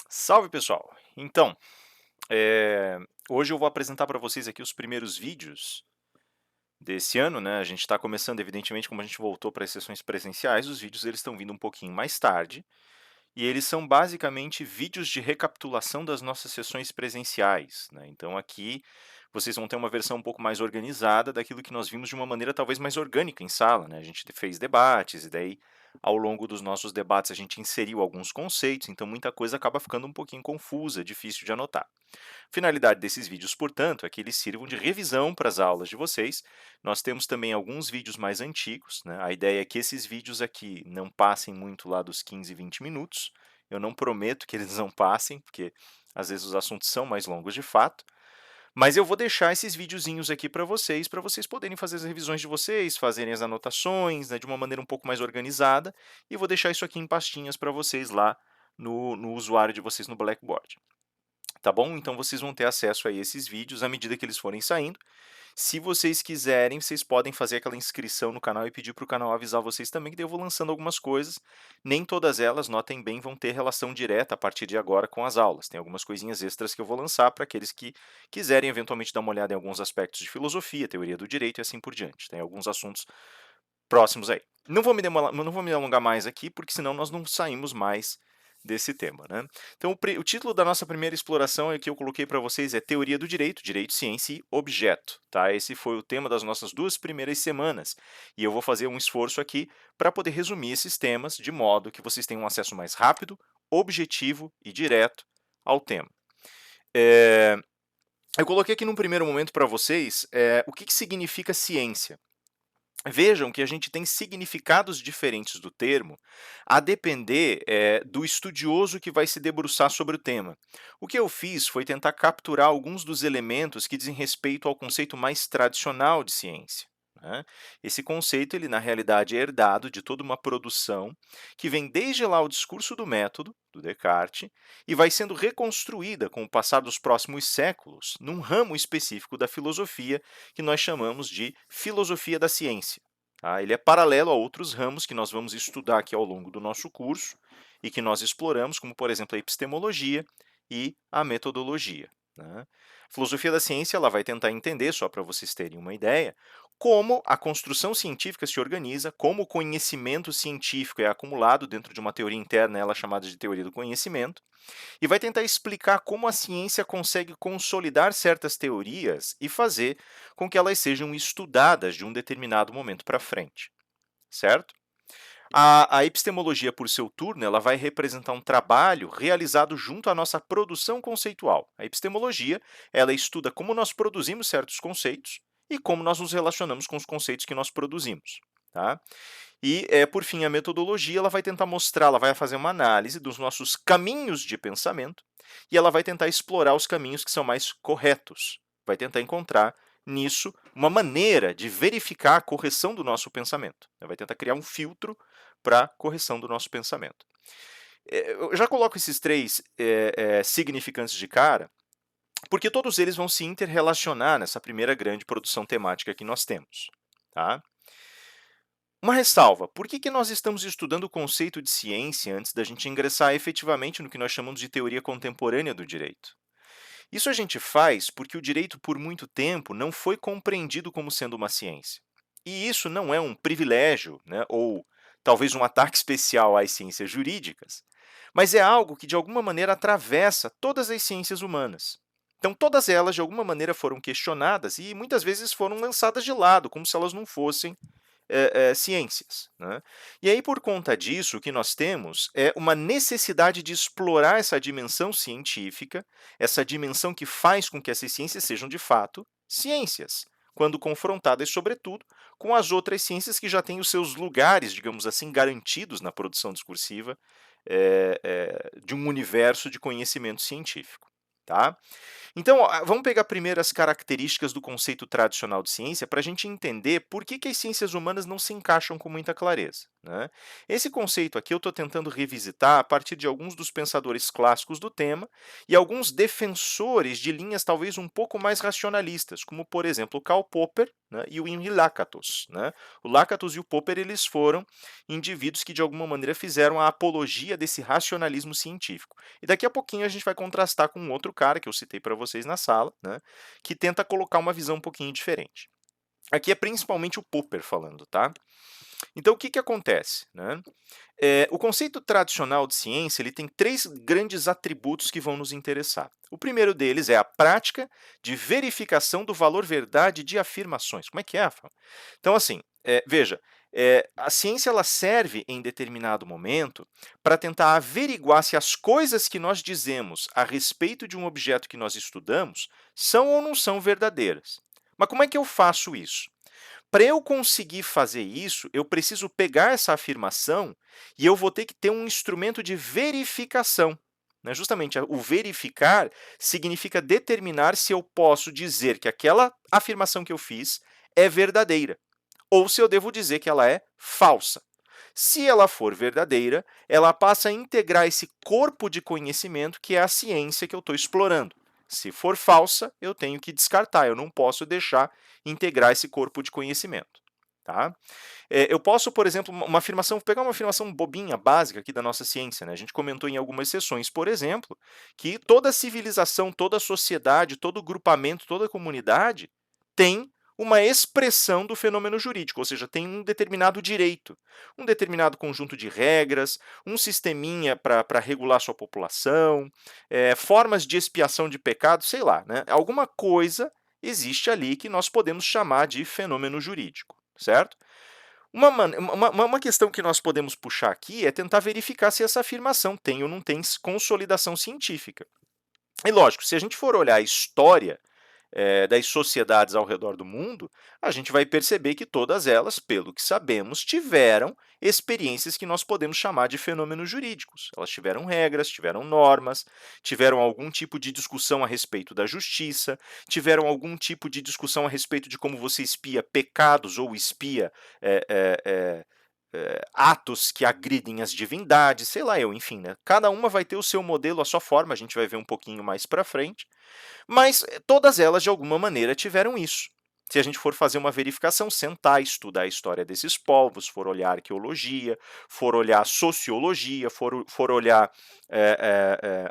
Salve pessoal! Então, eh, hoje eu vou apresentar para vocês aqui os primeiros vídeos desse ano, né, a gente está começando evidentemente como a gente voltou para as sessões presenciais, os vídeos eles estão vindo um pouquinho mais tarde, e eles são basicamente vídeos de recapitulação das nossas sessões presenciais, né, então aqui vocês vão ter uma versão um pouco mais organizada daquilo que nós vimos de uma maneira talvez mais orgânica em sala, né, a gente fez debates e daí ao longo dos nossos debates a gente inseriu alguns conceitos, então muita coisa acaba ficando um pouquinho confusa, difícil de anotar. Finalidade desses vídeos, portanto, é que eles sirvam de revisão para as aulas de vocês. Nós temos também alguns vídeos mais antigos, né? A ideia é que esses vídeos aqui não passem muito lá dos 15, 20 minutos. Eu não prometo que eles não passem, porque às vezes os assuntos são mais longos de fato, mas eu vou deixar esses videozinhos aqui para vocês poderem fazer as revisões de vocês, fazerem as anotações, né, de uma maneira um pouco mais organizada, e vou deixar isso aqui em pastinhas para vocês lá no usuário de vocês no Blackboard. Tá bom? Então vocês vão ter acesso a esses vídeos à medida que eles forem saindo. Se vocês quiserem, vocês podem fazer aquela inscrição no canal e pedir para o canal avisar vocês também, que daí eu vou lançando algumas coisas. Nem todas elas, notem bem, vão ter relação direta a partir de agora com as aulas. Tem algumas coisinhas extras que eu vou lançar para aqueles que quiserem eventualmente dar uma olhada em alguns aspectos de filosofia, teoria do direito e assim por diante. Tem alguns assuntos próximos aí. Não vou me alongar mais aqui, porque senão nós não saímos mais desse tema, né? Então, o título da nossa primeira exploração que eu coloquei para vocês é Teoria do Direito, Direito, Ciência e Objeto, tá? Esse foi o tema das nossas duas primeiras semanas, e eu vou fazer um esforço aqui para poder resumir esses temas de modo que vocês tenham um acesso mais rápido, objetivo e direto ao tema. Eu coloquei aqui num primeiro momento para vocês o que significa ciência. Vejam que a gente tem significados diferentes do termo, a depender do estudioso que vai se debruçar sobre o tema. O que eu fiz foi tentar capturar alguns dos elementos que dizem respeito ao conceito mais tradicional de ciência, né? Esse conceito, ele na realidade é herdado de toda uma produção que vem desde lá o discurso do método, do Descartes, e vai sendo reconstruída com o passar dos próximos séculos num ramo específico da filosofia que nós chamamos de filosofia da ciência. Tá? Ele é paralelo a outros ramos que nós vamos estudar aqui ao longo do nosso curso e que nós exploramos, como, por exemplo, a epistemologia e a metodologia, né? A filosofia da ciência ela vai tentar entender, só para vocês terem uma ideia, como a construção científica se organiza, como o conhecimento científico é acumulado dentro de uma teoria interna, ela chamada de teoria do conhecimento, e vai tentar explicar como a ciência consegue consolidar certas teorias e fazer com que elas sejam estudadas de um determinado momento para frente, certo? A epistemologia, por seu turno, ela vai representar um trabalho realizado junto à nossa produção conceitual. A epistemologia, ela estuda como nós produzimos certos conceitos e como nós nos relacionamos com os conceitos que nós produzimos, tá? E, por fim, a metodologia ela vai tentar mostrar, ela vai fazer uma análise dos nossos caminhos de pensamento e ela vai tentar explorar os caminhos que são mais corretos. Vai tentar encontrar nisso uma maneira de verificar a correção do nosso pensamento. Vai tentar criar um filtro para a correção do nosso pensamento. Eu já coloco esses três significantes de cara, porque todos eles vão se interrelacionar nessa primeira grande produção temática que nós temos, tá? Uma ressalva, por que nós estamos estudando o conceito de ciência antes da gente ingressar efetivamente no que nós chamamos de teoria contemporânea do direito? Isso a gente faz porque o direito, por muito tempo, não foi compreendido como sendo uma ciência. E isso não é um privilégio, né, ou talvez um ataque especial às ciências jurídicas, mas é algo que, de alguma maneira, atravessa todas as ciências humanas. Então, todas elas, de alguma maneira, foram questionadas e muitas vezes foram lançadas de lado, como se elas não fossem ciências, né? E aí, por conta disso, o que nós temos é uma necessidade de explorar essa dimensão científica, essa dimensão que faz com que essas ciências sejam, de fato, ciências, quando confrontadas, sobretudo, com as outras ciências que já têm os seus lugares, digamos assim, garantidos na produção discursiva de um universo de conhecimento científico, tá? Então, vamos pegar primeiro as características do conceito tradicional de ciência para a gente entender por que as ciências humanas não se encaixam com muita clareza, né? Esse conceito aqui eu estou tentando revisitar a partir de alguns dos pensadores clássicos do tema e alguns defensores de linhas talvez um pouco mais racionalistas, como, por exemplo, Karl Popper, né, e o Henri Lakatos, né? O Lakatos e o Popper eles foram indivíduos que, de alguma maneira, fizeram a apologia desse racionalismo científico. E daqui a pouquinho a gente vai contrastar com um outro cara que eu citei para vocês na sala, né, que tenta colocar uma visão um pouquinho diferente. Aqui é principalmente o Popper falando, tá? Então, o que, que acontece? Né? O conceito tradicional de ciência ele tem três grandes atributos que vão nos interessar. O primeiro deles é a prática de verificação do valor verdade de afirmações. Como é que é, Rafa? Então, assim, veja, a ciência ela serve em determinado momento para tentar averiguar se as coisas que nós dizemos a respeito de um objeto que nós estudamos são ou não são verdadeiras. Mas como é que eu faço isso? Para eu conseguir fazer isso, eu preciso pegar essa afirmação e eu vou ter que ter um instrumento de verificação, né? Justamente, o verificar significa determinar se eu posso dizer que aquela afirmação que eu fiz é verdadeira ou se eu devo dizer que ela é falsa. Se ela for verdadeira, ela passa a integrar esse corpo de conhecimento que é a ciência que eu estou explorando. Se for falsa, eu tenho que descartar, eu não posso deixar integrar esse corpo de conhecimento. Tá? Eu posso, por exemplo, uma afirmação, pegar uma afirmação bobinha, básica aqui da nossa ciência. Né? A gente comentou em algumas sessões, por exemplo, que toda civilização, toda sociedade, todo grupamento, toda comunidade tem uma expressão do fenômeno jurídico, ou seja, tem um determinado direito, um determinado conjunto de regras, um sisteminha para regular sua população, formas de expiação de pecados, sei lá, né? Alguma coisa existe ali que nós podemos chamar de fenômeno jurídico, certo? Uma questão que nós podemos puxar aqui é tentar verificar se essa afirmação tem ou não tem consolidação científica. E lógico, se a gente for olhar a história das sociedades ao redor do mundo, a gente vai perceber que todas elas, pelo que sabemos, tiveram experiências que nós podemos chamar de fenômenos jurídicos. Elas tiveram regras, tiveram normas, tiveram algum tipo de discussão a respeito da justiça, tiveram algum tipo de discussão a respeito de como você espia pecados ou espia atos que agridem as divindades, sei lá eu, enfim, né? Cada uma vai ter o seu modelo, a sua forma, a gente vai ver um pouquinho mais para frente, mas todas elas, de alguma maneira, tiveram isso. Se a gente for fazer uma verificação, sentar, estudar a história desses povos, for olhar arqueologia, for olhar sociologia, for olhar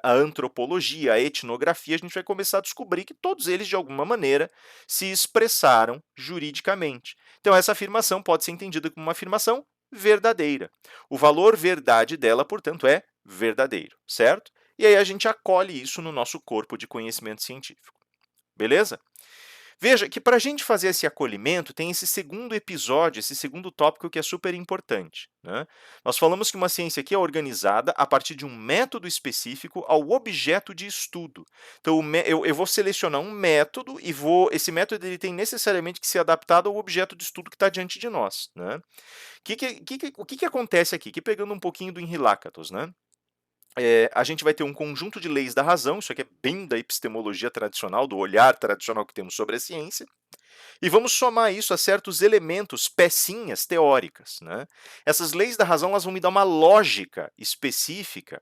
a antropologia, a etnografia, a gente vai começar a descobrir que todos eles, de alguma maneira, se expressaram juridicamente. Então, essa afirmação pode ser entendida como uma afirmação verdadeira. O valor verdade dela, portanto, é verdadeiro, certo? E aí a gente acolhe isso no nosso corpo de conhecimento científico. Beleza? Veja que para a gente fazer esse acolhimento, tem esse segundo episódio, esse segundo tópico que é super importante. Né? Nós falamos que uma ciência aqui é organizada a partir de um método específico ao objeto de estudo. Então, eu vou selecionar um método e esse método ele tem necessariamente que ser adaptado ao objeto de estudo que está diante de nós. Né? O que acontece aqui? Que pegando um pouquinho do Henri Lakatos, né? A gente vai ter um conjunto de leis da razão, isso aqui é bem da epistemologia tradicional, do olhar tradicional que temos sobre a ciência, e vamos somar isso a certos elementos, pecinhas teóricas. Né? Essas leis da razão elas vão me dar uma lógica específica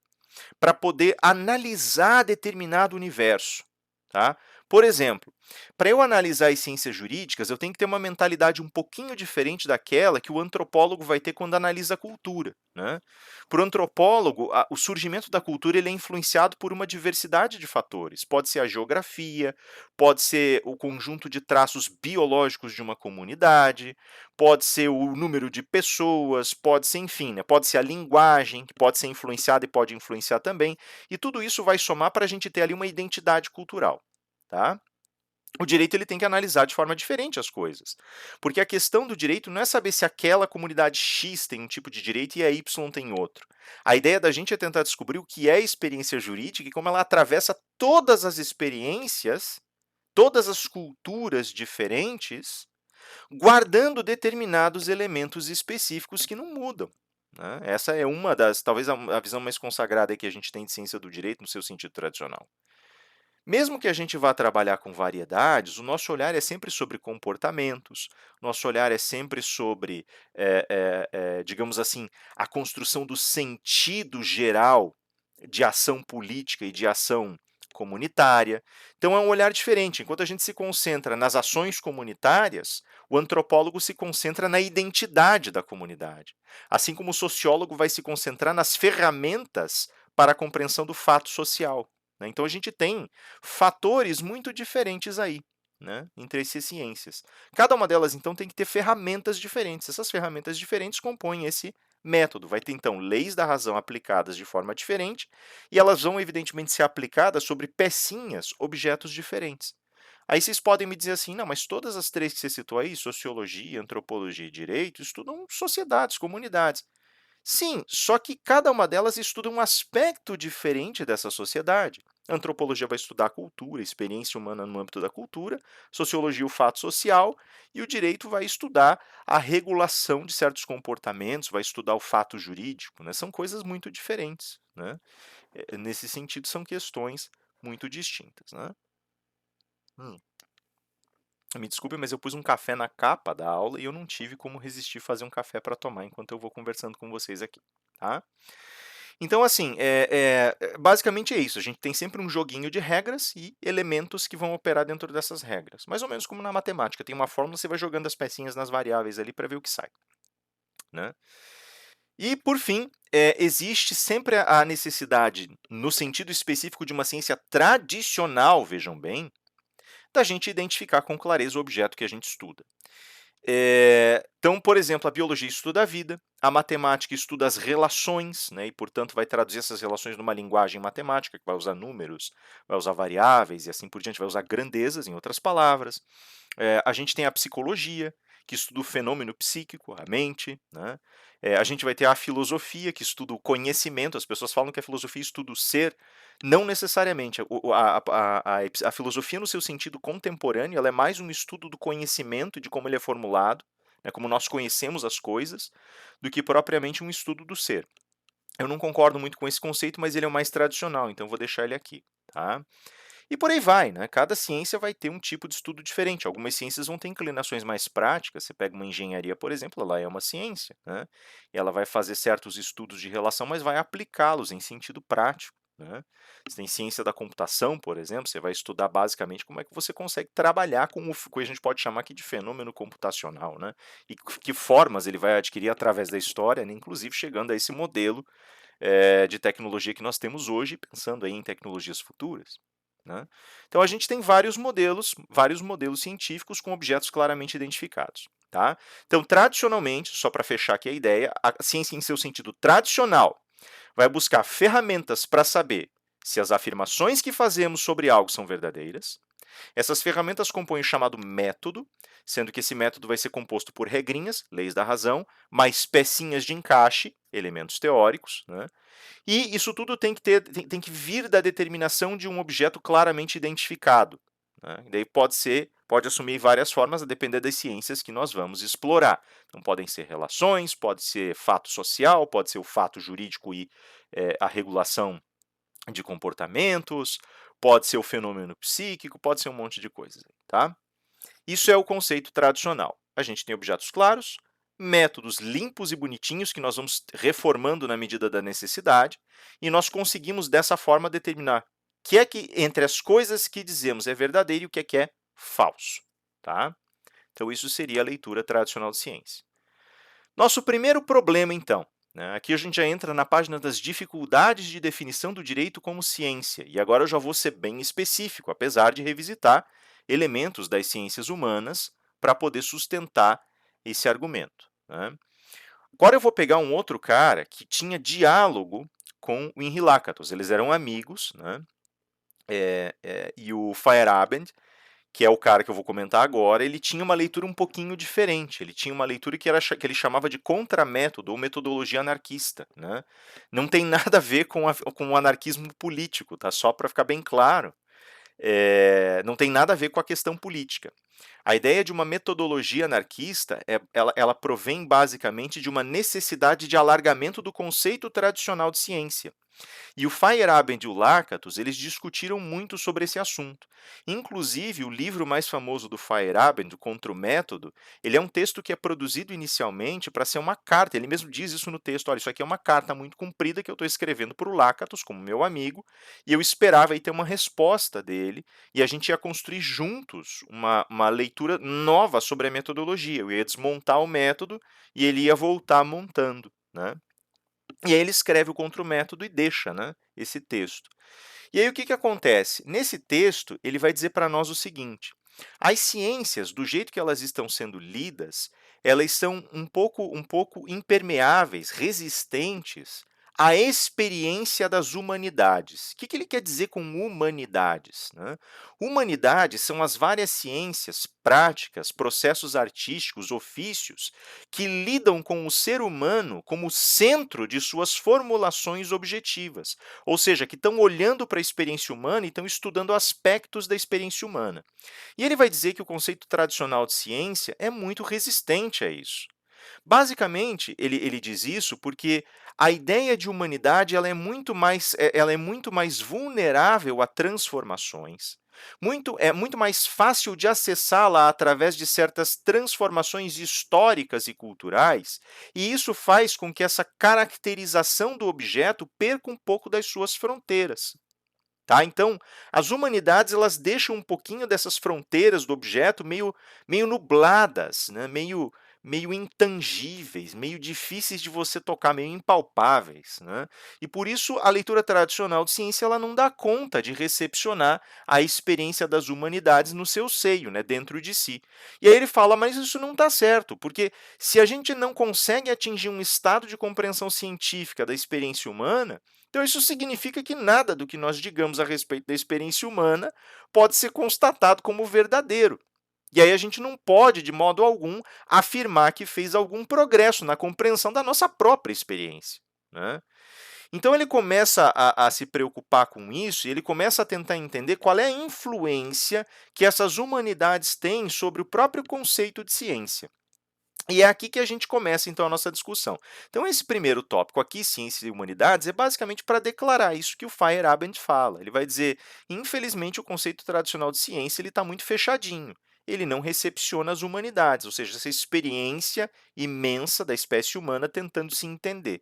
para poder analisar determinado universo. Tá? Por exemplo, para eu analisar as ciências jurídicas, eu tenho que ter uma mentalidade um pouquinho diferente daquela que o antropólogo vai ter quando analisa a cultura. Né? Para o antropólogo, o surgimento da cultura ele é influenciado por uma diversidade de fatores. Pode ser a geografia, pode ser o conjunto de traços biológicos de uma comunidade, pode ser o número de pessoas, pode ser, enfim, né? Pode ser a linguagem, que pode ser influenciada e pode influenciar também. E tudo isso vai somar para a gente ter ali uma identidade cultural. Tá? O direito ele tem que analisar de forma diferente as coisas. Porque a questão do direito não é saber se aquela comunidade X tem um tipo de direito e a Y tem outro. A ideia da gente é tentar descobrir o que é experiência jurídica e como ela atravessa todas as experiências, todas as culturas diferentes, guardando determinados elementos específicos que não mudam. Né? Essa é uma das, talvez a visão mais consagrada que a gente tem de ciência do direito no seu sentido tradicional. Mesmo que a gente vá trabalhar com variedades, o nosso olhar é sempre sobre comportamentos, nosso olhar é sempre sobre, digamos assim, a construção do sentido geral de ação política e de ação comunitária. Então é um olhar diferente. Enquanto a gente se concentra nas ações comunitárias, o antropólogo se concentra na identidade da comunidade. Assim como o sociólogo vai se concentrar nas ferramentas para a compreensão do fato social, né? Então a gente tem fatores muito diferentes aí, né, entre essas ciências. Cada uma delas, então, tem que ter ferramentas diferentes. Essas ferramentas diferentes compõem esse método. Vai ter, então, leis da razão aplicadas de forma diferente e elas vão, evidentemente, ser aplicadas sobre pecinhas, objetos diferentes. Aí vocês podem me dizer assim, não, mas todas as três que você citou aí, sociologia, antropologia e direito, estudam sociedades, comunidades. Sim, só que cada uma delas estuda um aspecto diferente dessa sociedade. A antropologia vai estudar a cultura, a experiência humana no âmbito da cultura, sociologia, o fato social, e o direito vai estudar a regulação de certos comportamentos, vai estudar o fato jurídico, né? São coisas muito diferentes, né? Nesse sentido, são questões muito distintas, né? Hum. Me desculpe, mas eu pus um café na capa da aula e eu não tive como resistir fazer um café para tomar enquanto eu vou conversando com vocês aqui, tá? Então, assim, basicamente é isso. A gente tem sempre um joguinho de regras e elementos que vão operar dentro dessas regras. Mais ou menos como na matemática. Tem uma fórmula, você vai jogando as pecinhas nas variáveis ali para ver o que sai, né? E, por fim, existe sempre a necessidade, no sentido específico de uma ciência tradicional, vejam bem, da gente identificar com clareza o objeto que a gente estuda. Então, por exemplo, a biologia estuda a vida, a matemática estuda as relações, né, e, portanto, vai traduzir essas relações numa linguagem matemática, que vai usar números, vai usar variáveis e assim por diante, vai usar grandezas, em outras palavras. A gente tem a psicologia, que estuda o fenômeno psíquico, a mente, né? A gente vai ter a filosofia, que estuda o conhecimento. As pessoas falam que a filosofia estuda o ser, não necessariamente. A filosofia, no seu sentido contemporâneo, ela é mais um estudo do conhecimento, de como ele é formulado, né, como nós conhecemos as coisas, do que propriamente um estudo do ser. Eu não concordo muito com esse conceito, mas ele é o mais tradicional, então vou deixar ele aqui, tá? E por aí vai, né? Cada ciência vai ter um tipo de estudo diferente. Algumas ciências vão ter inclinações mais práticas. Você pega uma engenharia, por exemplo, ela é uma ciência, né? E ela vai fazer certos estudos de relação, mas vai aplicá-los em sentido prático, né? Você tem ciência da computação, por exemplo, você vai estudar basicamente como é que você consegue trabalhar com o que a gente pode chamar aqui de fenômeno computacional, né? E que formas ele vai adquirir através da história, né? Inclusive chegando a esse modelo de tecnologia que nós temos hoje, pensando aí em tecnologias futuras, né? Então a gente tem vários modelos científicos com objetos claramente identificados, tá? Então, tradicionalmente, só para fechar aqui a ideia, a ciência em seu sentido tradicional vai buscar ferramentas para saber se as afirmações que fazemos sobre algo são verdadeiras. Essas ferramentas compõem o chamado método, sendo que esse método vai ser composto por regrinhas, leis da razão, mais pecinhas de encaixe, elementos teóricos, né? E isso tudo tem que vir da determinação de um objeto claramente identificado, né? E daí pode assumir várias formas a depender das ciências que nós vamos explorar. Então, podem ser relações, pode ser fato social, pode ser o fato jurídico e a regulação de comportamentos, pode ser o fenômeno psíquico, pode ser um monte de coisas, tá? Isso é o conceito tradicional. A gente tem objetos claros, métodos limpos e bonitinhos que nós vamos reformando na medida da necessidade, e nós conseguimos dessa forma determinar o que é que entre as coisas que dizemos é verdadeiro e o que é falso, tá? Então isso seria a leitura tradicional de ciência. Nosso primeiro problema, então, né? Aqui a gente já entra na página das dificuldades de definição do direito como ciência, e agora eu já vou ser bem específico, apesar de revisitar elementos das ciências humanas para poder sustentar esse argumento, né? Agora eu vou pegar um outro cara que tinha diálogo com o Henri Lakatos, eles eram amigos, né? E o Feyerabend, que é o cara que eu vou comentar agora, ele tinha uma leitura um pouquinho diferente. Ele tinha uma leitura que ele chamava de contramétodo ou metodologia anarquista, né? Não tem nada a ver com o anarquismo político, tá? Só para ficar bem claro. Não tem nada a ver com a questão política. A ideia de uma metodologia anarquista, ela provém basicamente de uma necessidade de alargamento do conceito tradicional de ciência. E o Feyerabend e o Lakatos, eles discutiram muito sobre esse assunto. Inclusive, o livro mais famoso do Feyerabend, o Contra o Método, ele é um texto que é produzido inicialmente para ser uma carta. Ele mesmo diz isso no texto: olha, isso aqui é uma carta muito comprida que eu estou escrevendo para o Lakatos, como meu amigo, e eu esperava aí ter uma resposta dele, e a gente ia construir juntos uma leitura nova sobre a metodologia. Eu ia desmontar o método e ele ia voltar montando, né? E aí ele escreve o contramétodo e deixa, né, esse texto. E aí o que acontece? Nesse texto, ele vai dizer para nós o seguinte: as ciências, do jeito que elas estão sendo lidas, elas são um pouco impermeáveis, resistentes à experiência das humanidades. O que ele quer dizer com humanidades, né? Humanidades são as várias ciências, práticas, processos artísticos, ofícios que lidam com o ser humano como centro de suas formulações objetivas, ou seja, que estão olhando para a experiência humana e estão estudando aspectos da experiência humana. E ele vai dizer que o conceito tradicional de ciência é muito resistente a isso. Basicamente, ele diz isso porque a ideia de humanidade ela é muito mais vulnerável a transformações, é muito mais fácil de acessá-la através de certas transformações históricas e culturais, e isso faz com que essa caracterização do objeto perca um pouco das suas fronteiras. Tá? Então, as humanidades elas deixam um pouquinho dessas fronteiras do objeto meio nubladas, né? meio intangíveis, meio difíceis de você tocar, meio impalpáveis. Né? E por isso a leitura tradicional de ciência ela não dá conta de recepcionar a experiência das humanidades no seu seio, né? dentro de si. E aí ele fala, mas isso não está certo, porque se a gente não consegue atingir um estado de compreensão científica da experiência humana, então, isso significa que nada do que nós digamos a respeito da experiência humana pode ser constatado como verdadeiro. E aí a gente não pode, de modo algum, afirmar que fez algum progresso na compreensão da nossa própria experiência. Né? Então ele começa a se preocupar com isso e ele começa a tentar entender qual é a influência que essas humanidades têm sobre o próprio conceito de ciência. E é aqui que a gente começa, então, a nossa discussão. Então, esse primeiro tópico aqui, ciências e humanidades, é basicamente para declarar isso que o Feyerabend fala. Ele vai dizer, infelizmente, o conceito tradicional de ciência está muito fechadinho. Ele não recepciona as humanidades, ou seja, essa experiência imensa da espécie humana tentando se entender.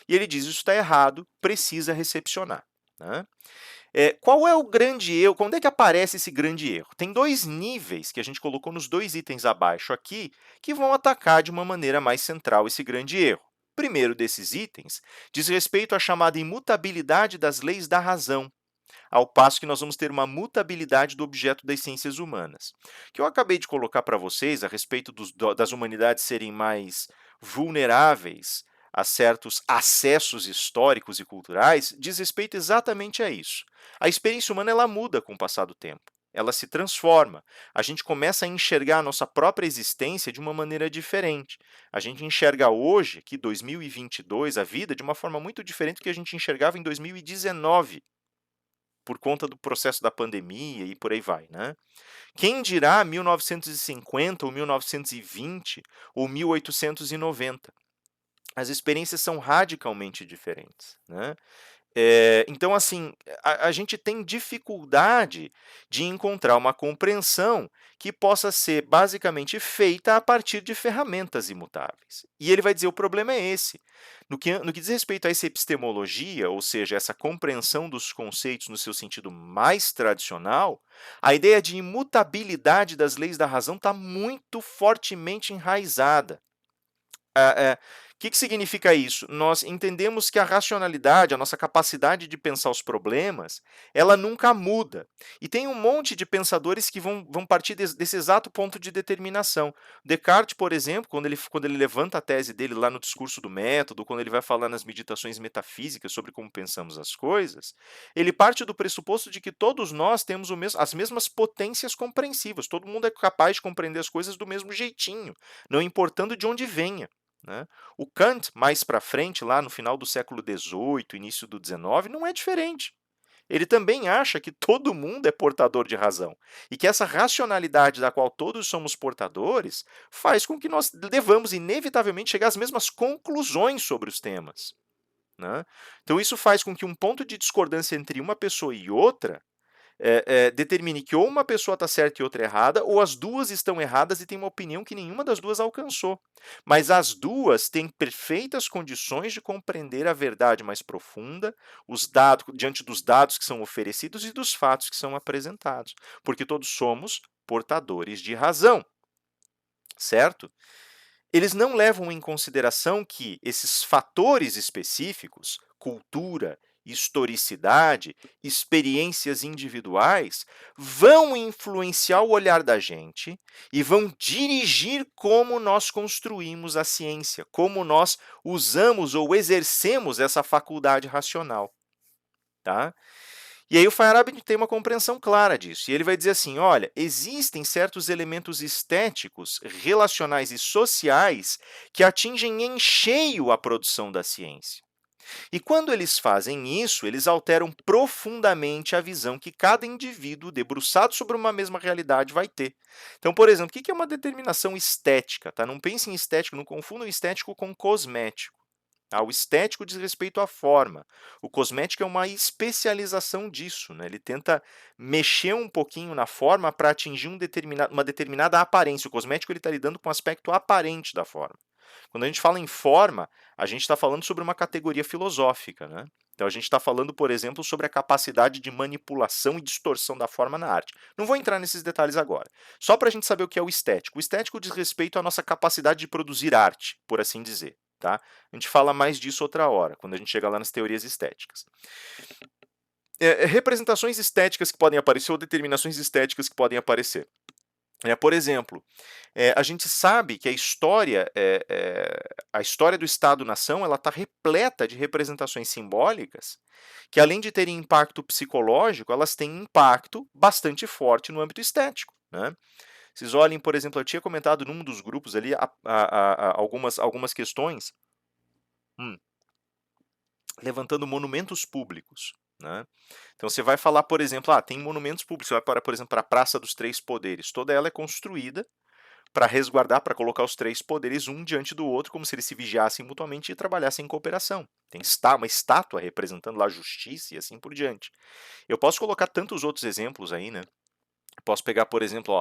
E ele diz, isso está errado, precisa recepcionar. Né? Qual é o grande erro? Quando é que aparece esse grande erro? Tem dois níveis que a gente colocou nos dois itens abaixo aqui, que vão atacar de uma maneira mais central esse grande erro. O primeiro desses itens diz respeito à chamada imutabilidade das leis da razão, ao passo que nós vamos ter uma mutabilidade do objeto das ciências humanas. O que eu acabei de colocar para vocês a respeito das humanidades serem mais vulneráveis a certos acessos históricos e culturais, diz respeito exatamente a isso. A experiência humana ela muda com o passar do tempo. Ela se transforma. A gente começa a enxergar a nossa própria existência de uma maneira diferente. A gente enxerga hoje, aqui 2022, a vida de uma forma muito diferente do que a gente enxergava em 2019 por conta do processo da pandemia e por aí vai, né? Quem dirá 1950 ou 1920 ou 1890? As experiências são radicalmente diferentes, né? Então, assim, a gente tem dificuldade de encontrar uma compreensão que possa ser basicamente feita a partir de ferramentas imutáveis. E ele vai dizer, o problema é esse. No que diz respeito a essa epistemologia, ou seja, essa compreensão dos conceitos no seu sentido mais tradicional, a ideia de imutabilidade das leis da razão está muito fortemente enraizada. O que significa isso? Nós entendemos que a racionalidade, a nossa capacidade de pensar os problemas, ela nunca muda. E tem um monte de pensadores que vão partir desse exato ponto de determinação. Descartes, por exemplo, quando ele levanta a tese dele lá no discurso do método, quando ele vai falar nas meditações metafísicas sobre como pensamos as coisas, ele parte do pressuposto de que todos nós temos as mesmas potências compreensivas. Todo mundo é capaz de compreender as coisas do mesmo jeitinho, não importando de onde venha. Né? O Kant, mais para frente, lá no final do século XVIII, início do XIX, não é diferente. Ele também acha que todo mundo é portador de razão e que essa racionalidade da qual todos somos portadores faz com que nós devamos inevitavelmente chegar às mesmas conclusões sobre os temas, né? Então isso faz com que um ponto de discordância entre uma pessoa e outra determine que ou uma pessoa está certa e outra errada, ou as duas estão erradas e tem uma opinião que nenhuma das duas alcançou. Mas as duas têm perfeitas condições de compreender a verdade mais profunda, os dados, diante dos dados que são oferecidos e dos fatos que são apresentados, porque todos somos portadores de razão, certo? Eles não levam em consideração que esses fatores específicos, cultura, historicidade, experiências individuais, vão influenciar o olhar da gente e vão dirigir como nós construímos a ciência, como nós usamos ou exercemos essa faculdade racional, tá? E aí o Feyerabend tem uma compreensão clara disso, e ele vai dizer assim, olha, existem certos elementos estéticos, relacionais e sociais que atingem em cheio a produção da ciência. E quando eles fazem isso, eles alteram profundamente a visão que cada indivíduo debruçado sobre uma mesma realidade vai ter. Então, por exemplo, o que é uma determinação estética? Tá? Não pensem em estético, não confundam estético com cosmético. O estético diz respeito à forma. O cosmético é uma especialização disso, né? Ele tenta mexer um pouquinho na forma para atingir uma determinada aparência. O cosmético está lidando com o aspecto aparente da forma. Quando a gente fala em forma, a gente está falando sobre uma categoria filosófica, né? Então a gente está falando, por exemplo, sobre a capacidade de manipulação e distorção da forma na arte. Não vou entrar nesses detalhes agora. Só para a gente saber o que é o estético. O estético diz respeito à nossa capacidade de produzir arte, por assim dizer. Tá? A gente fala mais disso outra hora, quando a gente chega lá nas teorias estéticas. Representações estéticas que podem aparecer ou determinações estéticas que podem aparecer. Por exemplo, a gente sabe que a história do Estado-nação está repleta de representações simbólicas que, além de terem impacto psicológico, elas têm impacto bastante forte no âmbito estético, né? Vocês olhem, por exemplo, eu tinha comentado num dos grupos ali algumas questões levantando monumentos públicos, né? Então você vai falar, por exemplo, tem monumentos públicos, você vai para, por exemplo, para a Praça dos Três Poderes. Toda ela é construída para resguardar, para colocar os três poderes um diante do outro, como se eles se vigiassem mutuamente e trabalhassem em cooperação. Tem uma estátua representando lá a justiça e assim por diante. Eu posso colocar tantos outros exemplos aí, né? Posso pegar, por exemplo,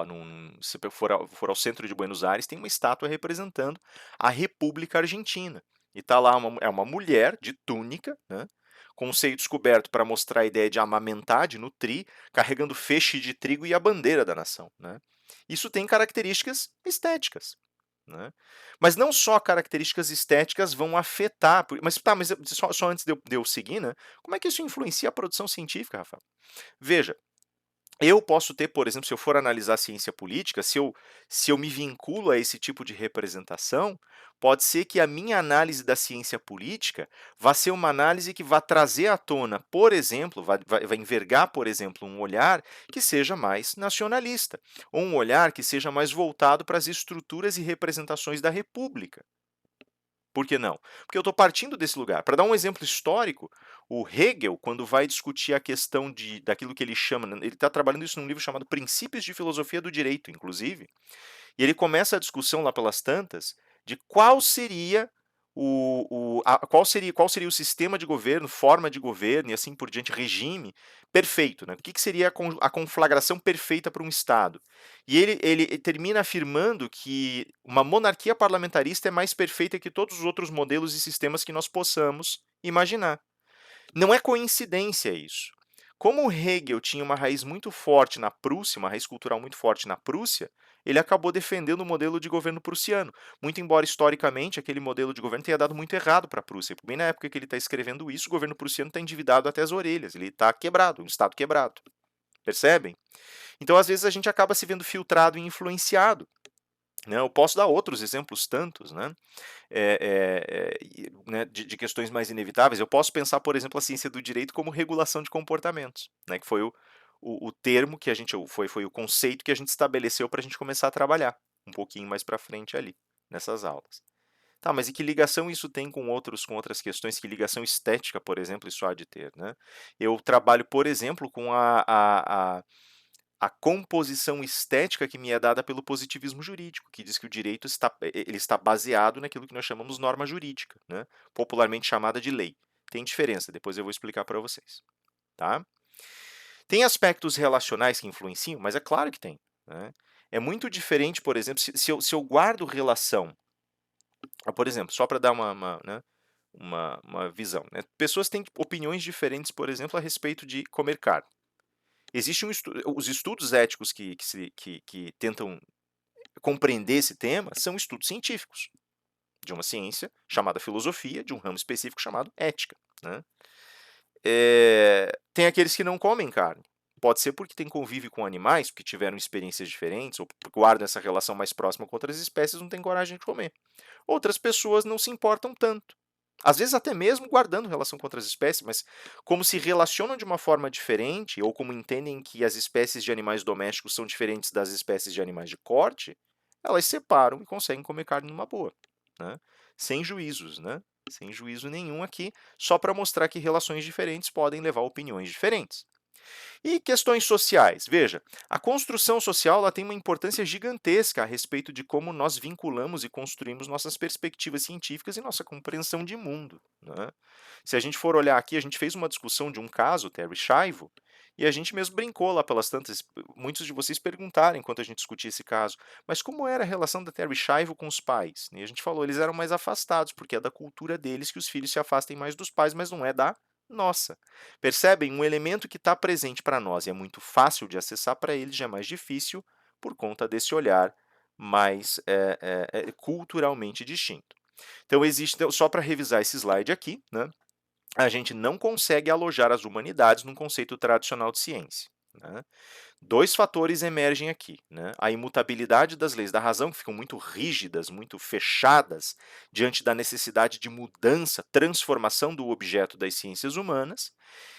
se for ao centro de Buenos Aires, tem uma estátua representando a República Argentina. E está lá uma mulher de túnica, né, com o seio descoberto para mostrar a ideia de amamentar, de nutrir, carregando feixe de trigo e a bandeira da nação, né? Isso tem características estéticas, né? Mas não só características estéticas vão afetar. Mas só antes de eu seguir, né? Como é que isso influencia a produção científica, Rafael? Veja, eu posso ter, por exemplo, se eu for analisar a ciência política, se eu me vinculo a esse tipo de representação, pode ser que a minha análise da ciência política vá ser uma análise que vá trazer à tona, por exemplo, vai envergar, por exemplo, um olhar que seja mais nacionalista, ou um olhar que seja mais voltado para as estruturas e representações da República. Por que não? Porque eu estou partindo desse lugar. Para dar um exemplo histórico, o Hegel, quando vai discutir a questão daquilo que ele chama, ele está trabalhando isso num livro chamado Princípios de Filosofia do Direito, inclusive, e ele começa a discussão lá pelas tantas de qual seria o sistema de governo, forma de governo e assim por diante, regime perfeito, né? O que seria a conflagração perfeita para um Estado? E ele termina afirmando que uma monarquia parlamentarista é mais perfeita que todos os outros modelos e sistemas que nós possamos imaginar. Não é coincidência isso. Como o Hegel tinha uma raiz muito forte na Prússia, uma raiz cultural muito forte na Prússia, ele acabou defendendo o modelo de governo prussiano, muito embora historicamente aquele modelo de governo tenha dado muito errado para a Prússia. Bem na época que ele está escrevendo isso, o governo prussiano está endividado até as orelhas, ele está quebrado, um Estado quebrado. Percebem? Então, às vezes, a gente acaba se vendo filtrado e influenciado. Né? Eu posso dar outros exemplos tantos, né? Né, de questões mais inevitáveis. Eu posso pensar, por exemplo, a ciência do direito como regulação de comportamentos, né, que foi o termo que foi o conceito que a gente estabeleceu para a gente começar a trabalhar um pouquinho mais para frente ali, nessas aulas. Tá, mas e que ligação isso tem com outras questões? Que ligação estética, por exemplo, isso há de ter, né? Eu trabalho, por exemplo, com a composição estética que me é dada pelo positivismo jurídico, que diz que o direito está, ele está baseado naquilo que nós chamamos norma jurídica, né? Popularmente chamada de lei. Tem diferença, depois eu vou explicar para vocês, tá? Tem aspectos relacionais que influenciam, mas é claro que tem, né? É muito diferente, por exemplo, se eu guardo relação, por exemplo, só para dar né, uma visão, né? Pessoas têm opiniões diferentes, por exemplo, a respeito de comer carne. Existe os estudos éticos que tentam compreender esse tema são estudos científicos, de uma ciência chamada filosofia, de um ramo específico chamado ética, né? Tem aqueles que não comem carne. Pode ser porque tem convívio com animais, porque tiveram experiências diferentes, ou porque guardam essa relação mais próxima com outras espécies, não tem coragem de comer. Outras pessoas não se importam tanto. Às vezes até mesmo guardando relação com outras espécies, mas como se relacionam de uma forma diferente, ou como entendem que as espécies de animais domésticos são diferentes das espécies de animais de corte, elas separam e conseguem comer carne numa boa, né? Sem juízos, né? Sem juízo nenhum aqui, só para mostrar que relações diferentes podem levar a opiniões diferentes. E questões sociais. Veja, a construção social ela tem uma importância gigantesca a respeito de como nós vinculamos e construímos nossas perspectivas científicas e nossa compreensão de mundo, né? Se a gente for olhar aqui, a gente fez uma discussão de um caso, Terry Schiavo, e a gente mesmo brincou lá pelas tantas, muitos de vocês perguntaram enquanto a gente discutia esse caso, mas como era a relação da Terry Schiavo com os pais? E a gente falou, eles eram mais afastados, porque é da cultura deles que os filhos se afastem mais dos pais, mas não é da nossa. Percebem? Um elemento que está presente para nós e é muito fácil de acessar, para eles já é mais difícil por conta desse olhar mais culturalmente distinto. Então, existe, então, só para revisar esse slide aqui, né, a gente não consegue alojar as humanidades num conceito tradicional de ciência, né? Dois fatores emergem aqui, né? A imutabilidade das leis da razão, que ficam muito rígidas, muito fechadas, diante da necessidade de mudança, transformação do objeto das ciências humanas,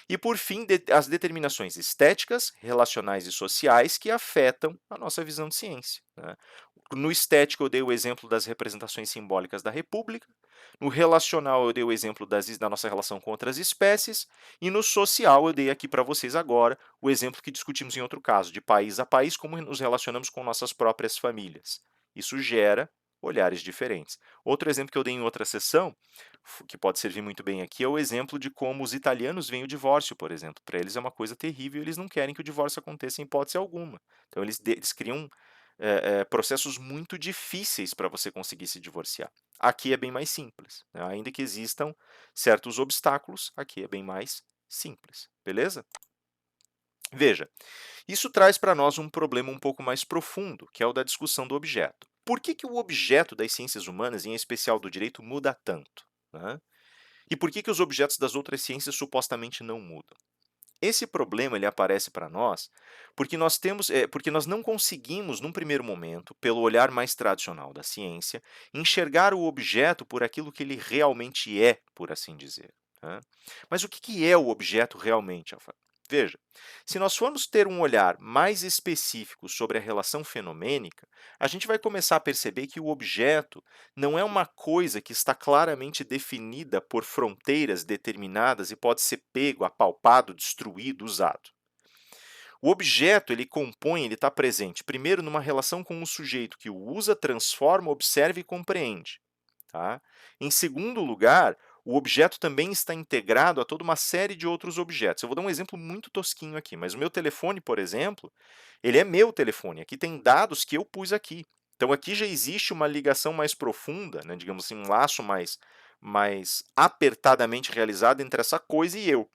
e, por fim, as determinações estéticas, relacionais e sociais que afetam a nossa visão de ciência, né? No estético, eu dei o exemplo das representações simbólicas da República. No relacional, eu dei o exemplo da nossa relação com outras espécies. E no social, eu dei aqui para vocês agora o exemplo que discutimos em outro caso, de país a país, como nos relacionamos com nossas próprias famílias. Isso gera olhares diferentes. Outro exemplo que eu dei em outra sessão, que pode servir muito bem aqui, é o exemplo de como os italianos veem o divórcio, por exemplo. Para eles é uma coisa terrível, eles não querem que o divórcio aconteça em hipótese alguma. Então, eles criam processos muito difíceis para você conseguir se divorciar. Aqui é bem mais simples, né? Ainda que existam certos obstáculos, aqui é bem mais simples, beleza? Veja, isso traz para nós um problema um pouco mais profundo, que é o da discussão do objeto. Por que o objeto das ciências humanas, e em especial do direito, muda tanto, né? E por que os objetos das outras ciências supostamente não mudam? Esse problema ele aparece para nós porque nós não conseguimos, num primeiro momento, pelo olhar mais tradicional da ciência, enxergar o objeto por aquilo que ele realmente é, por assim dizer, né? Mas o que é o objeto realmente, Alfa? Veja, se nós formos ter um olhar mais específico sobre a relação fenomênica, a gente vai começar a perceber que o objeto não é uma coisa que está claramente definida por fronteiras determinadas e pode ser pego, apalpado, destruído, usado. O objeto ele está presente primeiro numa relação com o sujeito que o usa, transforma, observa e compreende. Tá? Em segundo lugar, o objeto também está integrado a toda uma série de outros objetos. Eu vou dar um exemplo muito tosquinho aqui, mas o meu telefone, por exemplo, ele é meu telefone. Aqui tem dados que eu pus aqui. Então, aqui já existe uma ligação mais profunda, né, digamos assim, um laço mais apertadamente realizado entre essa coisa e eu.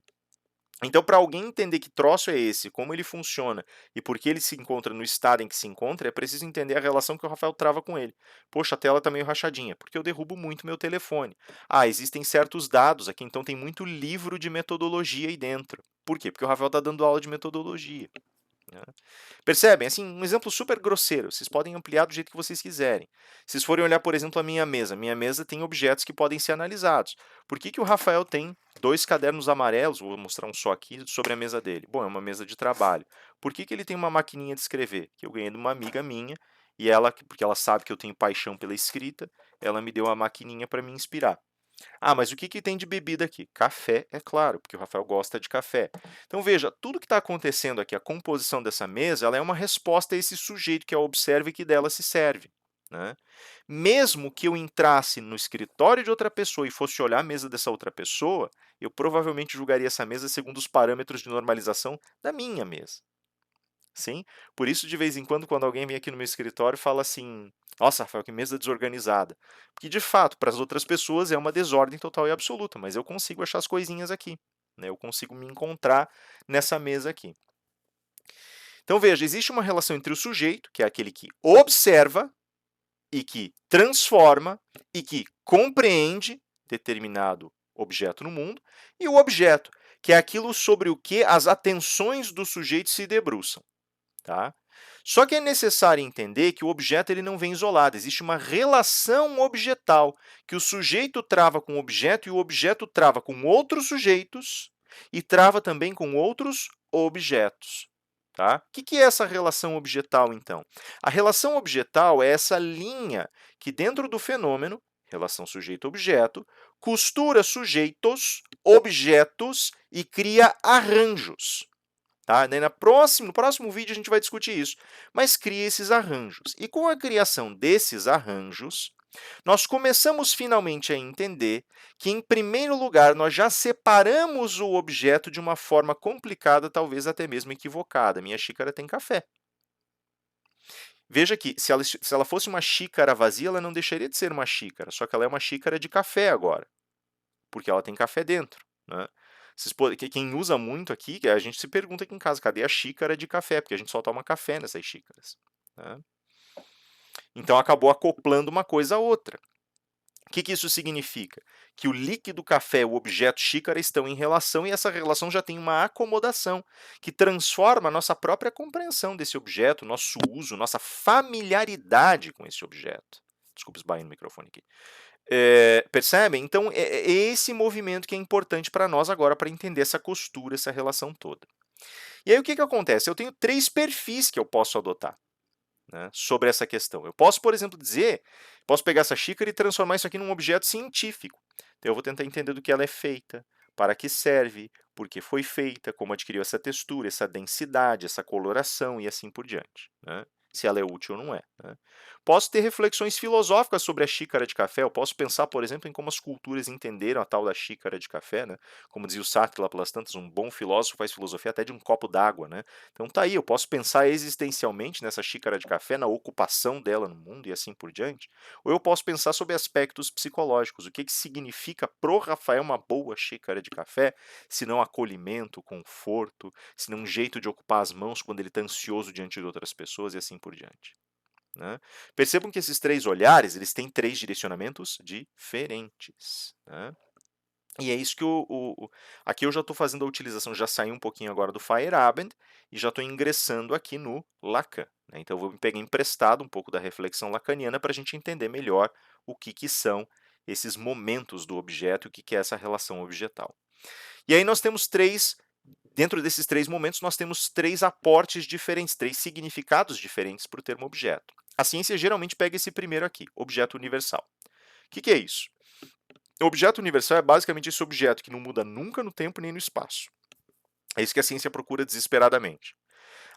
Então, para alguém entender que troço é esse, como ele funciona e por que ele se encontra no estado em que se encontra, é preciso entender a relação que o Rafael trava com ele. Poxa, a tela está meio rachadinha, porque eu derrubo muito meu telefone. Ah, existem certos dados aqui, então tem muito livro de metodologia aí dentro. Por quê? Porque o Rafael está dando aula de metodologia, né? Percebem? Assim, um exemplo super grosseiro. Vocês podem ampliar do jeito que vocês quiserem. Se vocês forem olhar, por exemplo, a minha mesa tem objetos que podem ser analisados. Por que o Rafael tem dois cadernos amarelos, vou mostrar um só aqui, sobre a mesa dele? Bom, é uma mesa de trabalho. Por que ele tem uma maquininha de escrever? Que eu ganhei de uma amiga minha e ela, porque ela sabe que eu tenho paixão pela escrita, ela me deu uma maquininha para me inspirar. Ah, mas o que que tem de bebida aqui? Café, é claro, porque o Rafael gosta de café. Então veja, tudo que está acontecendo aqui, a composição dessa mesa, ela é uma resposta a esse sujeito que a observa e que dela se serve, né? Mesmo que eu entrasse no escritório de outra pessoa e fosse olhar a mesa dessa outra pessoa, eu provavelmente julgaria essa mesa segundo os parâmetros de normalização da minha mesa. Sim? Por isso, de vez em quando alguém vem aqui no meu escritório, fala assim: Nossa, Rafael, que mesa desorganizada. Porque, de fato, para as outras pessoas é uma desordem total e absoluta, mas eu consigo achar as coisinhas aqui, né? Eu consigo me encontrar nessa mesa aqui. Então, veja, existe uma relação entre o sujeito, que é aquele que observa e que transforma e que compreende determinado objeto no mundo, e o objeto, que é aquilo sobre o que as atenções do sujeito se debruçam. Tá? Só que é necessário entender que o objeto ele não vem isolado, existe uma relação objetal, que o sujeito trava com o objeto e o objeto trava com outros sujeitos e trava também com outros objetos. Tá? O que é essa relação objetal, então? A relação objetal é essa linha que, dentro do fenômeno, relação sujeito-objeto, costura sujeitos, objetos e cria arranjos. Tá? Daí no próximo vídeo a gente vai discutir isso, mas cria esses arranjos. E com a criação desses arranjos, nós começamos finalmente a entender que, em primeiro lugar, nós já separamos o objeto de uma forma complicada, talvez até mesmo equivocada. Minha xícara tem café. Veja que, se ela fosse uma xícara vazia, ela não deixaria de ser uma xícara, só que ela é uma xícara de café agora, porque ela tem café dentro, né? Quem usa muito aqui, a gente se pergunta aqui em casa, cadê a xícara de café? Porque a gente só toma café nessas xícaras, né? Então acabou acoplando uma coisa a outra. O que isso significa? Que o líquido café e o objeto xícara estão em relação e essa relação já tem uma acomodação que transforma a nossa própria compreensão desse objeto, nosso uso, nossa familiaridade com esse objeto. Desculpa, esbarrei no microfone aqui. Percebem? Então, é esse movimento que é importante para nós agora para entender essa costura, essa relação toda. E aí o que acontece? Eu tenho 3 perfis que eu posso adotar, né, sobre essa questão. Eu posso, por exemplo, posso pegar essa xícara e transformar isso aqui num objeto científico. Então, eu vou tentar entender do que ela é feita, para que serve, por que foi feita, como adquiriu essa textura, essa densidade, essa coloração e assim por diante, né? Se ela é útil ou não é, né? Posso ter reflexões filosóficas sobre a xícara de café, eu posso pensar, por exemplo, em como as culturas entenderam a tal da xícara de café, né? Como dizia o Sartre lá pelas tantas, um bom filósofo faz filosofia até de um copo d'água, né? Então tá aí, eu posso pensar existencialmente nessa xícara de café, na ocupação dela no mundo e assim por diante, ou eu posso pensar sobre aspectos psicológicos, o que significa pro Rafael uma boa xícara de café, se não acolhimento, conforto, se não um jeito de ocupar as mãos quando ele está ansioso diante de outras pessoas e assim por diante, né? Percebam que esses 3 olhares, eles têm 3 direcionamentos diferentes, né? E é isso que aqui eu já estou fazendo a utilização, já saí um pouquinho agora do Feyerabend e já estou ingressando aqui no Lacan, né? Então eu vou pegar emprestado um pouco da reflexão lacaniana para a gente entender melhor o que são esses momentos do objeto e o que é essa relação objetal. E aí nós temos dentro desses 3 momentos, nós temos 3 aportes diferentes, 3 significados diferentes para o termo objeto. A ciência geralmente pega esse primeiro aqui, objeto universal. O que é isso? O objeto universal é basicamente esse objeto que não muda nunca no tempo nem no espaço. É isso que a ciência procura desesperadamente.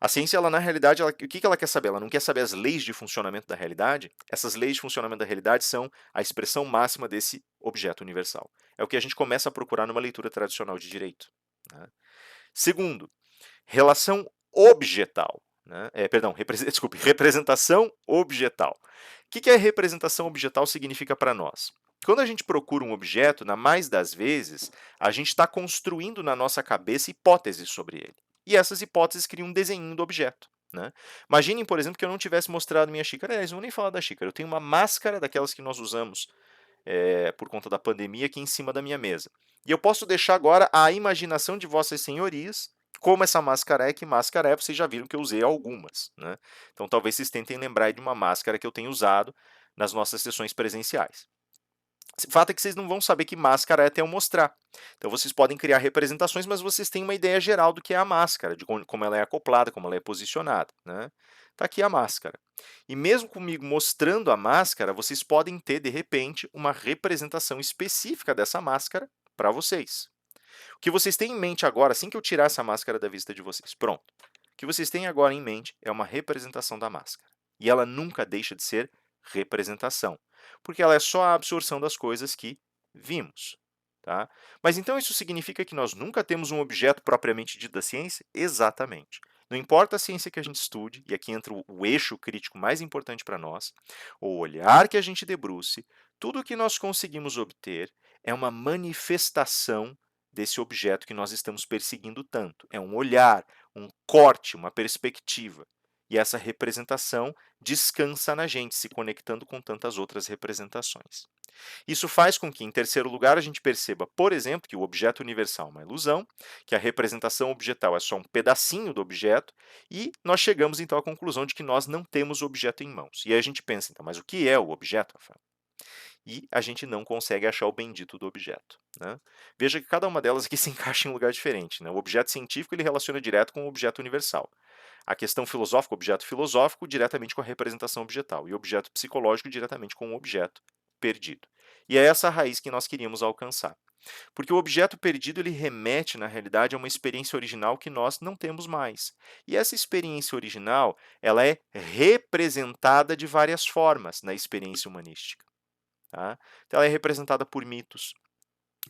A ciência, ela, na realidade, o que ela quer saber? Ela não quer saber as leis de funcionamento da realidade. Essas leis de funcionamento da realidade são a expressão máxima desse objeto universal. É o que a gente começa a procurar numa leitura tradicional de direito, né? Segundo, relação objetal, né? Perdão, desculpe, representação objetal. O que a representação objetal significa para nós? Quando a gente procura um objeto, na mais das vezes, a gente está construindo na nossa cabeça hipóteses sobre ele. E essas hipóteses criam um desenho do objeto, né? Imaginem, por exemplo, que eu não tivesse mostrado minha xícara. Aliás, não vou nem falar da xícara. Eu tenho uma máscara daquelas que nós usamos por conta da pandemia aqui em cima da minha mesa. E eu posso deixar agora a imaginação de vossas senhorias como essa máscara é, que máscara é, vocês já viram que eu usei algumas, né? Então talvez vocês tentem lembrar de uma máscara que eu tenho usado nas nossas sessões presenciais. O fato é que vocês não vão saber que máscara é até eu mostrar. Então vocês podem criar representações, mas vocês têm uma ideia geral do que é a máscara, de como ela é acoplada, como ela é posicionada, né? Tá aqui a máscara. E mesmo comigo mostrando a máscara, vocês podem ter, de repente, uma representação específica dessa máscara para vocês. O que vocês têm em mente agora, assim que eu tirar essa máscara da vista de vocês, pronto. O que vocês têm agora em mente é uma representação da máscara. E ela nunca deixa de ser representação, porque ela é só a absorção das coisas que vimos. Tá? Mas então isso significa que nós nunca temos um objeto propriamente dito da ciência? Exatamente. Não importa a ciência que a gente estude, e aqui entra o eixo crítico mais importante para nós, o olhar que a gente debruce, tudo o que nós conseguimos obter é uma manifestação desse objeto que nós estamos perseguindo tanto. É um olhar, um corte, uma perspectiva. E essa representação descansa na gente, se conectando com tantas outras representações. Isso faz com que, em terceiro lugar, a gente perceba, por exemplo, que o objeto universal é uma ilusão, que a representação objetal é só um pedacinho do objeto, e nós chegamos então à conclusão de que nós não temos o objeto em mãos. E aí a gente pensa, então, mas o que é o objeto, Rafael? E a gente não consegue achar o bendito do objeto. Né? Veja que cada uma delas aqui se encaixa em um lugar diferente. Né? O objeto científico ele relaciona direto com o objeto universal. A questão filosófica, o objeto filosófico, diretamente com a representação objetal. E o objeto psicológico, diretamente com o objeto perdido. E é essa a raiz que nós queríamos alcançar. Porque o objeto perdido ele remete, na realidade, a uma experiência original que nós não temos mais. E essa experiência original ela é representada de várias formas na experiência humanística. Tá? Então, ela é representada por mitos,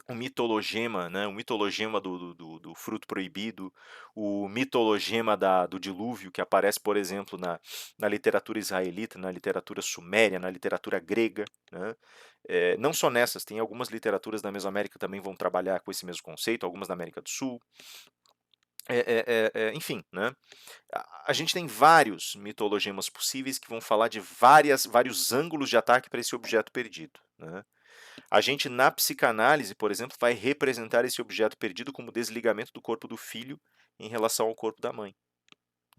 o mitologema, né? O mitologema do fruto proibido, o mitologema do dilúvio, que aparece, por exemplo, na literatura israelita, na literatura suméria, na literatura grega. Né? Não só nessas, tem algumas literaturas da Mesoamérica que também vão trabalhar com esse mesmo conceito, algumas da América do Sul. Enfim, né? A gente tem vários mitologemas possíveis que vão falar de vários ângulos de ataque para esse objeto perdido. Né? A gente, na psicanálise, por exemplo, vai representar esse objeto perdido como desligamento do corpo do filho em relação ao corpo da mãe.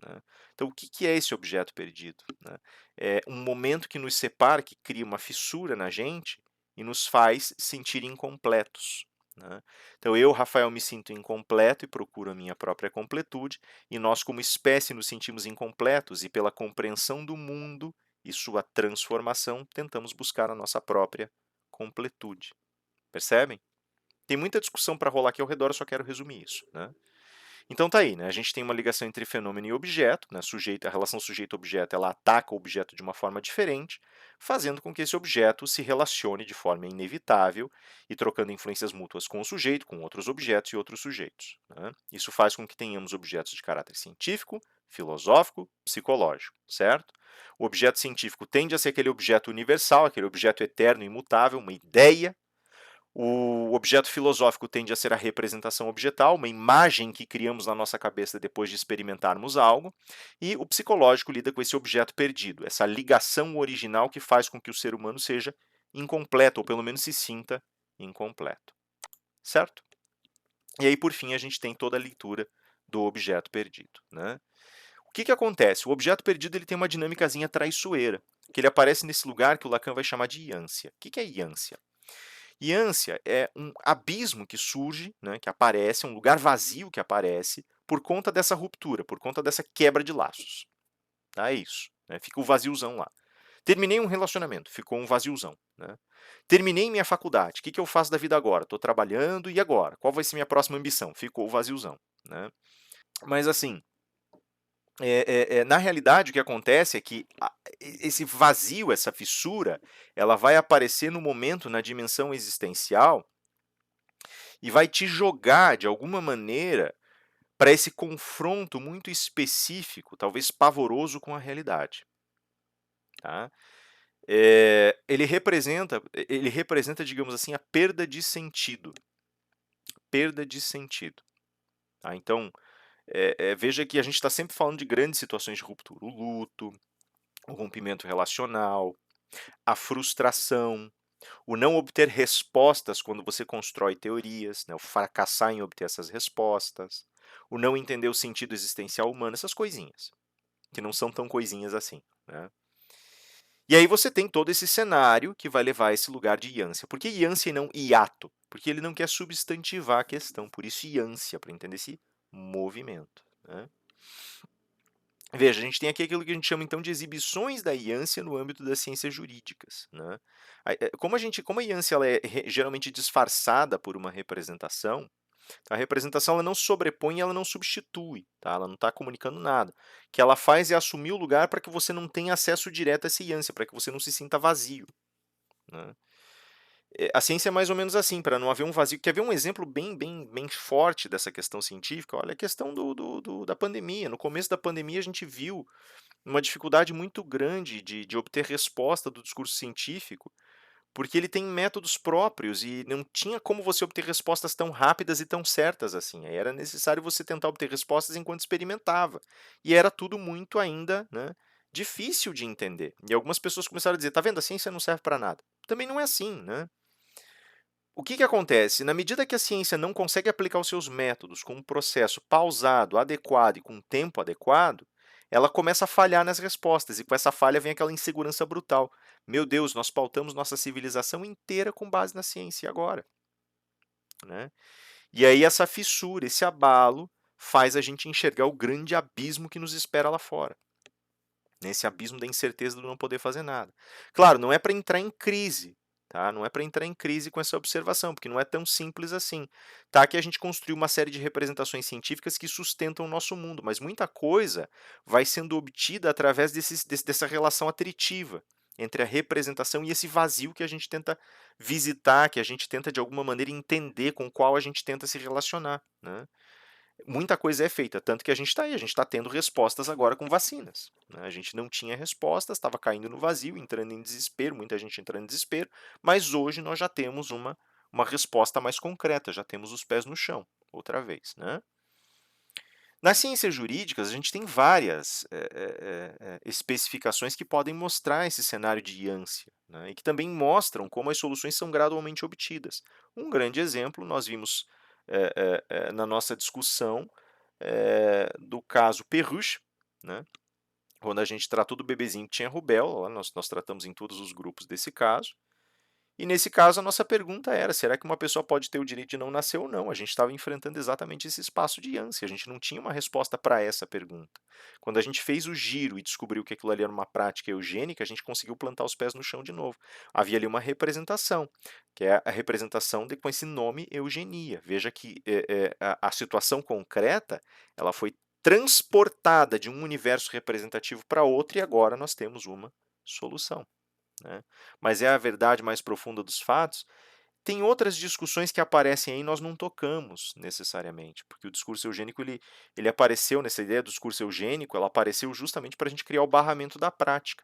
Né? Então, o que é esse objeto perdido? Né? É um momento que nos separa, que cria uma fissura na gente e nos faz sentir incompletos. Né? Então, eu, Rafael, me sinto incompleto e procuro a minha própria completude, e nós, como espécie, nos sentimos incompletos e, pela compreensão do mundo e sua transformação, tentamos buscar a nossa própria completude. Percebem? Tem muita discussão para rolar aqui ao redor, eu só quero resumir isso. Né? Então tá aí, né? A gente tem uma ligação entre fenômeno e objeto, né? A relação sujeito-objeto ela ataca o objeto de uma forma diferente, fazendo com que esse objeto se relacione de forma inevitável e trocando influências mútuas com o sujeito, com outros objetos e outros sujeitos. Né? Isso faz com que tenhamos objetos de caráter científico, filosófico, psicológico, certo? O objeto científico tende a ser aquele objeto universal, aquele objeto eterno, imutável, uma ideia. O objeto filosófico tende a ser a representação objetal, uma imagem que criamos na nossa cabeça depois de experimentarmos algo, e o psicológico lida com esse objeto perdido, essa ligação original que faz com que o ser humano seja incompleto, ou pelo menos se sinta incompleto. Certo? E aí, por fim, a gente tem toda a leitura do objeto perdido. Né? O que acontece? O objeto perdido ele tem uma dinâmicazinha traiçoeira, que ele aparece nesse lugar que o Lacan vai chamar de iância. O que é iância? E ânsia é um abismo que surge, né, que aparece, um lugar vazio que aparece por conta dessa ruptura, por conta dessa quebra de laços. Tá? É isso. Né? Fica o vaziozão lá. Terminei um relacionamento, ficou um vaziozão. Né? Terminei minha faculdade, o que eu faço da vida agora? Estou trabalhando e agora? Qual vai ser minha próxima ambição? Ficou o vaziozão. Né? Mas assim, na realidade, o que acontece é que esse vazio, essa fissura, ela vai aparecer no momento, na dimensão existencial, e vai te jogar, de alguma maneira, para esse confronto muito específico, talvez pavoroso com a realidade. Tá? Ele representa, digamos assim, a perda de sentido. Perda de sentido. Tá? Então, veja que a gente está sempre falando de grandes situações de ruptura. O luto, o rompimento relacional, a frustração, o não obter respostas quando você constrói teorias, né? O fracassar em obter essas respostas, o não entender o sentido existencial humano, essas coisinhas, que não são tão coisinhas assim. Né? E aí você tem todo esse cenário que vai levar a esse lugar de Yancey. Por que Yancey e não hiato? Porque ele não quer substantivar a questão, por isso Yancey, para entender esse movimento, né? Veja, a gente tem aqui aquilo que a gente chama então de exibições da Yancey no âmbito das ciências jurídicas, né? Como a Yancey ela é geralmente disfarçada por uma representação, a representação ela não sobrepõe e ela não substitui, tá? Ela não está comunicando nada. O que ela faz é assumir o lugar para que você não tenha acesso direto a essa Yancey, para que você não se sinta vazio, né? A ciência é mais ou menos assim, para não haver um vazio. Quer ver um exemplo bem forte dessa questão científica? Olha a questão da pandemia. No começo da pandemia, a gente viu uma dificuldade muito grande de obter resposta do discurso científico, porque ele tem métodos próprios e não tinha como você obter respostas tão rápidas e tão certas assim. Aí era necessário você tentar obter respostas enquanto experimentava. E era tudo muito ainda, né, difícil de entender. E algumas pessoas começaram a dizer: tá vendo, a ciência não serve para nada. Também não é assim, né? O que acontece? Na medida que a ciência não consegue aplicar os seus métodos com um processo pausado, adequado e com um tempo adequado, ela começa a falhar nas respostas, e com essa falha vem aquela insegurança brutal. Meu Deus, nós pautamos nossa civilização inteira com base na ciência, e agora? Né? E aí essa fissura, esse abalo, faz a gente enxergar o grande abismo que nos espera lá fora. Nesse abismo da incerteza do não poder fazer nada. Claro, não é para entrar em crise, tá? Não é para entrar em crise com essa observação, porque não é tão simples assim. Tá que a gente construiu uma série de representações científicas que sustentam o nosso mundo, mas muita coisa vai sendo obtida através dessa relação atritiva entre a representação e esse vazio que a gente tenta visitar, que a gente tenta de alguma maneira entender, com o qual a gente tenta se relacionar, né? Muita coisa é feita, tanto que a gente está aí, a gente está tendo respostas agora com vacinas, né? A gente não tinha respostas, estava caindo no vazio, entrando em desespero, muita gente entrando em desespero, mas hoje nós já temos uma resposta mais concreta, já temos os pés no chão, outra vez, né? Nas ciências jurídicas, a gente tem várias especificações que podem mostrar esse cenário de ânsia, né? E que também mostram como as soluções são gradualmente obtidas. Um grande exemplo nós vimos na nossa discussão do caso Perruche, né? Quando a gente tratou do bebezinho que tinha rubéola, nós tratamos em todos os grupos desse caso. E nesse caso a nossa pergunta era: será que uma pessoa pode ter o direito de não nascer ou não? A gente estava enfrentando exatamente esse espaço de ânsia, a gente não tinha uma resposta para essa pergunta. Quando a gente fez o giro e descobriu que aquilo ali era uma prática eugênica, a gente conseguiu plantar os pés no chão de novo. Havia ali uma representação, que é a representação com esse nome eugenia. Veja que a situação concreta ela foi transportada de um universo representativo para outro e agora nós temos uma solução, né? Mas é a verdade mais profunda dos fatos? Tem outras discussões que aparecem aí e nós não tocamos necessariamente, porque o discurso eugênico ele apareceu nessa ideia do discurso eugênico, ela apareceu justamente para a gente criar o barramento da prática.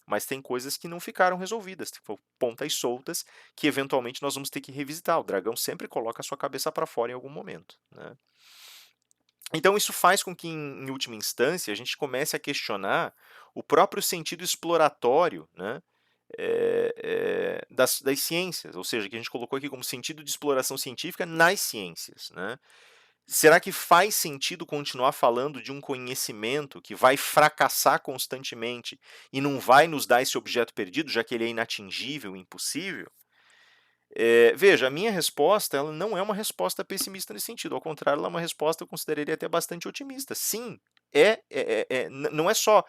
Mas tem coisas que não ficaram resolvidas, tipo pontas soltas que eventualmente nós vamos ter que revisitar. O dragão sempre coloca a sua cabeça para fora em algum momento, né? Então isso faz com que, em última instância, a gente comece a questionar o próprio sentido exploratório, né, das ciências, ou seja, que a gente colocou aqui como sentido de exploração científica nas ciências, né? Será que faz sentido continuar falando de um conhecimento que vai fracassar constantemente e não vai nos dar esse objeto perdido, já que ele é inatingível, impossível? Veja, a minha resposta ela não é uma resposta pessimista nesse sentido, ao contrário, ela é uma resposta eu consideraria até bastante otimista. Sim, não é só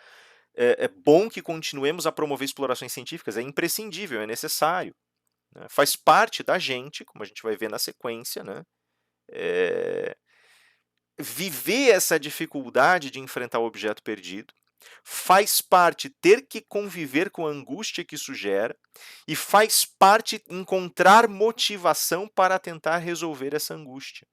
é bom que continuemos a promover explorações científicas, é imprescindível, é necessário, né? Faz parte da gente, como a gente vai ver na sequência, né? Viver essa dificuldade de enfrentar o objeto perdido, faz parte ter que conviver com a angústia que isso gera e faz parte encontrar motivação para tentar resolver essa angústia.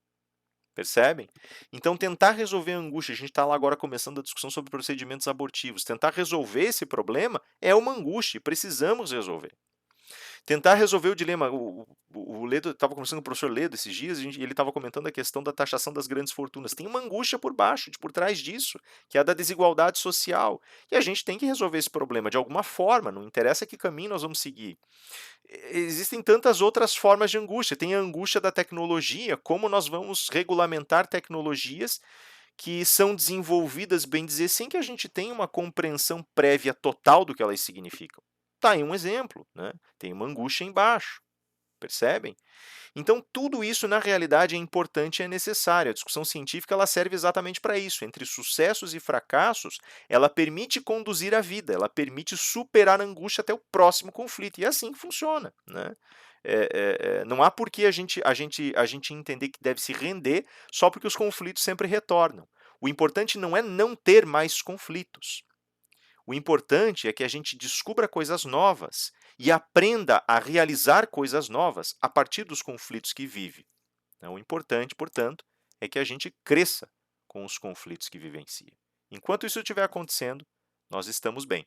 Percebem? Então, tentar resolver a angústia, a gente está lá agora começando a discussão sobre procedimentos abortivos, tentar resolver esse problema é uma angústia e precisamos resolver. Tentar resolver o dilema, o Ledo, estava conversando com o professor Ledo esses dias, e ele estava comentando a questão da taxação das grandes fortunas. Tem uma angústia por baixo, por trás disso, que é a da desigualdade social. E a gente tem que resolver esse problema de alguma forma, não interessa que caminho nós vamos seguir. Existem tantas outras formas de angústia. Tem a angústia da tecnologia, como nós vamos regulamentar tecnologias que são desenvolvidas, bem dizer, sem que a gente tenha uma compreensão prévia total do que elas significam. Tá aí um exemplo, né? Tem uma angústia embaixo, percebem? Então, tudo isso, na realidade, é importante e é necessário. A discussão científica ela serve exatamente para isso. Entre sucessos e fracassos, ela permite conduzir a vida, ela permite superar a angústia até o próximo conflito. E é assim que funciona, né? Não há por que a gente entender que deve se render só porque os conflitos sempre retornam. O importante não é não ter mais conflitos. O importante é que a gente descubra coisas novas e aprenda a realizar coisas novas a partir dos conflitos que vive. Então, o importante, portanto, é que a gente cresça com os conflitos que vivencia. Enquanto isso estiver acontecendo, nós estamos bem.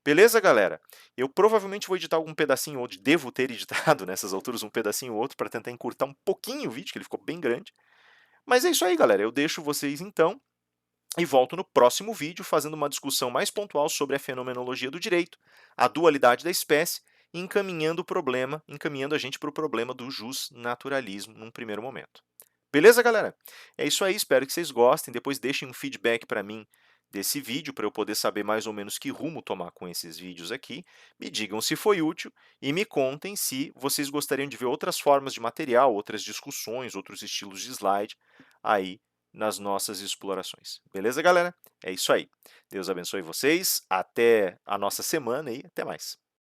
Beleza, galera? Eu provavelmente vou editar algum pedacinho ou outro, devo ter editado nessas alturas um pedacinho ou outro para tentar encurtar um pouquinho o vídeo, que ele ficou bem grande. Mas é isso aí, galera. Eu deixo vocês então e volto no próximo vídeo fazendo uma discussão mais pontual sobre a fenomenologia do direito, a dualidade da espécie e encaminhando a gente para o problema do justnaturalismo num primeiro momento. Beleza, galera? É isso aí, espero que vocês gostem. Depois deixem um feedback para mim desse vídeo, para eu poder saber mais ou menos que rumo tomar com esses vídeos aqui. Me digam se foi útil e me contem se vocês gostariam de ver outras formas de material, outras discussões, outros estilos de slide aí nas nossas explorações. Beleza, galera? É isso aí. Deus abençoe vocês. Até a nossa semana e até mais.